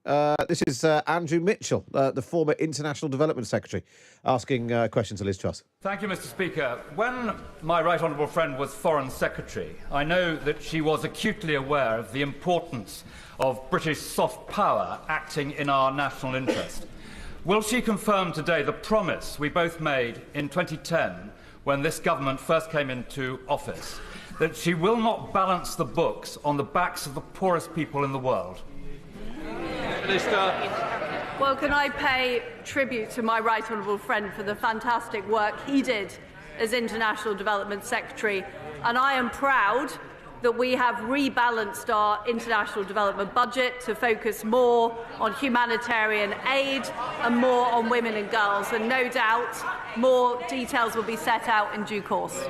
This is Andrew Mitchell, the former International Development Secretary, asking questions to Liz Truss. Thank you, Mr. Speaker. When my right honourable friend was Foreign Secretary, I know that she was acutely aware of the importance of British soft power acting in our national interest. Will she confirm today the promise we both made in 2010 when this government first came into office, that she will not balance the books on the backs of the poorest people in the world? Minister. Well, can I pay tribute to my right honourable friend for the fantastic work he did as International Development Secretary, and I am proud that we have rebalanced our international development budget to focus more on humanitarian aid and more on women and girls, and no doubt more details will be set out in due course.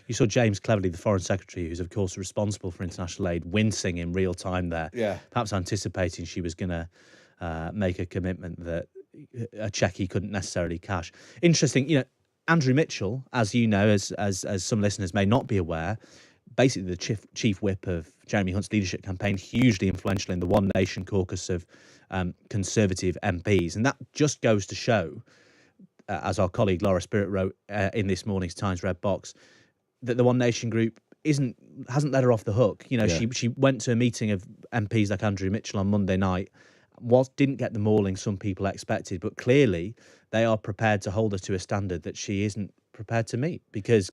You saw James Cleverly, the Foreign Secretary, who's of course responsible for international aid, wincing in real time there, perhaps anticipating she was going to make a commitment that a cheque he couldn't necessarily cash. Interesting, Andrew Mitchell, as you know, as some listeners may not be aware, basically the chief whip of Jeremy Hunt's leadership campaign, hugely influential in the One Nation caucus of Conservative MPs. And that just goes to show, as our colleague Laura Spirit wrote in this morning's Times Red Box, that the One Nation group hasn't let her off the hook. She went to a meeting of MPs like Andrew Mitchell on Monday night, didn't get the mauling some people expected, but clearly they are prepared to hold her to a standard that she isn't prepared to meet, because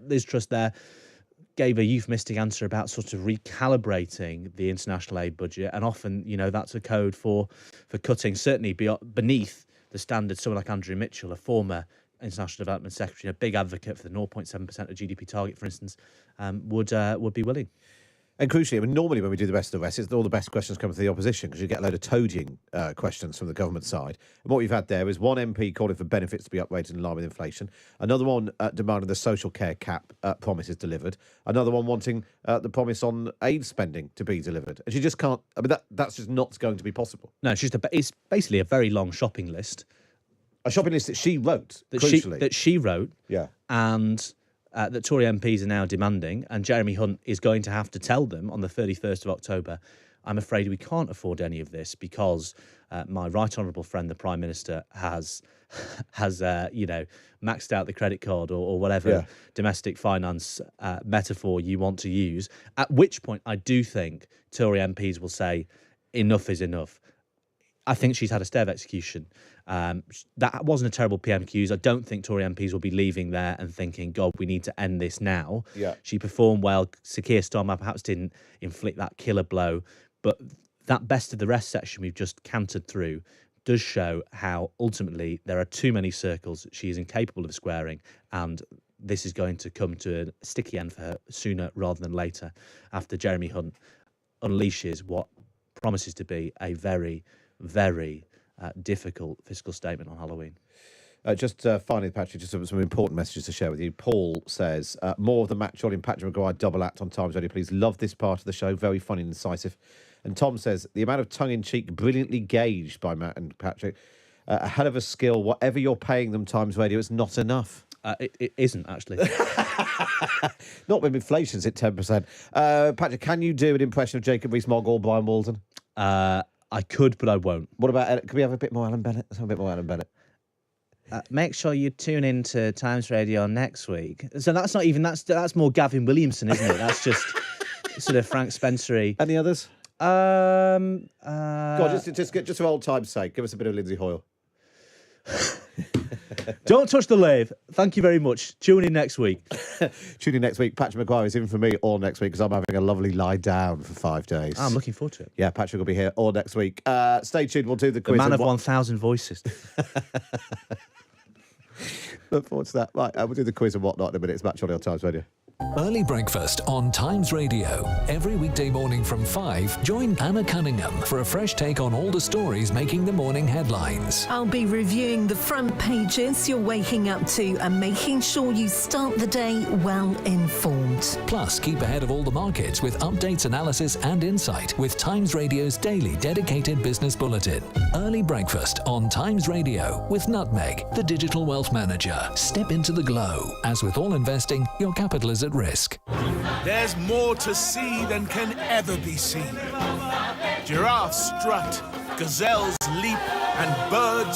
Liz Truss there gave a euphemistic answer about sort of recalibrating the international aid budget, and often, that's a code for cutting, certainly beneath the standard. Someone like Andrew Mitchell, a former International Development Secretary, a big advocate for the 0.7% of GDP target, for instance, would be willing. And crucially, normally when we do the best of the West, all the best questions come to the opposition, because you get a load of toadying questions from the government side. And what we've had there is one MP calling for benefits to be upgraded in line with inflation, another one demanding the social care cap promises delivered, another one wanting the promise on aid spending to be delivered. And she just can't. I mean, that's just not going to be possible. No, it's basically a very long shopping list. A shopping list that she wrote, crucially. That she wrote, yeah, and that Tory MPs are now demanding, and Jeremy Hunt is going to have to tell them on the 31st of October, I'm afraid we can't afford any of this because my right honourable friend, the Prime Minister, has maxed out the credit card or whatever domestic finance metaphor you want to use. At which point, I do think Tory MPs will say, enough is enough. I think she's had a stay of execution. That wasn't a terrible PMQs. I don't think Tory MPs will be leaving there and thinking, God, we need to end this now. Yeah. She performed well. Sir Keir Starmer perhaps didn't inflict that killer blow, but that best of the rest section we've just cantered through does show how ultimately there are too many circles she is incapable of squaring, and this is going to come to a sticky end for her sooner rather than later after Jeremy Hunt unleashes what promises to be a very, very difficult fiscal statement on Halloween. Just finally, Patrick, just some important messages to share with you. Paul says, more of the Matt Chorley and Patrick Maguire double act on Times Radio, please. Love this part of the show. Very funny and incisive. And Tom says, the amount of tongue-in-cheek brilliantly gauged by Matt and Patrick, a hell of a skill. Whatever you're paying them, Times Radio, it's not enough. It isn't, actually. Not when inflation's at 10%. Patrick, can you do an impression of Jacob Rees-Mogg or Brian Walden? I could, but I won't. What about, can we have a bit more Alan Bennett? Let's have a bit more Alan Bennett. Make sure you tune in to Times Radio next week. So that's not even, that's more Gavin Williamson, isn't it? That's just sort of Frank Spencery. Any others? Go on, just for old time's sake, give us a bit of Lindsay Hoyle. Don't touch the lathe. Thank you very much. Tune in next week. Tune in next week. Patrick Maguire is in for me all next week because I'm having a lovely lie down for 5 days. I'm looking forward to it. Yeah, Patrick will be here all next week. Stay tuned. We'll do the quiz. The man of 1,000 voices. Look forward to that. Right, we'll do the quiz and whatnot in a minute. It's Matt Chorley on Times Radio. Early Breakfast on Times Radio. Every weekday morning from 5, join Anna Cunningham for a fresh take on all the stories making the morning headlines. I'll be reviewing the front pages you're waking up to and making sure you start the day well informed. Plus, keep ahead of all the markets with updates, analysis and insight with Times Radio's daily dedicated business bulletin. Early Breakfast on Times Radio with Nutmeg, the digital wealth manager. Step into the glow. As with all investing, your capital is at risk. There's more to see than can ever be seen. Giraffes strut, gazelles leap, and birds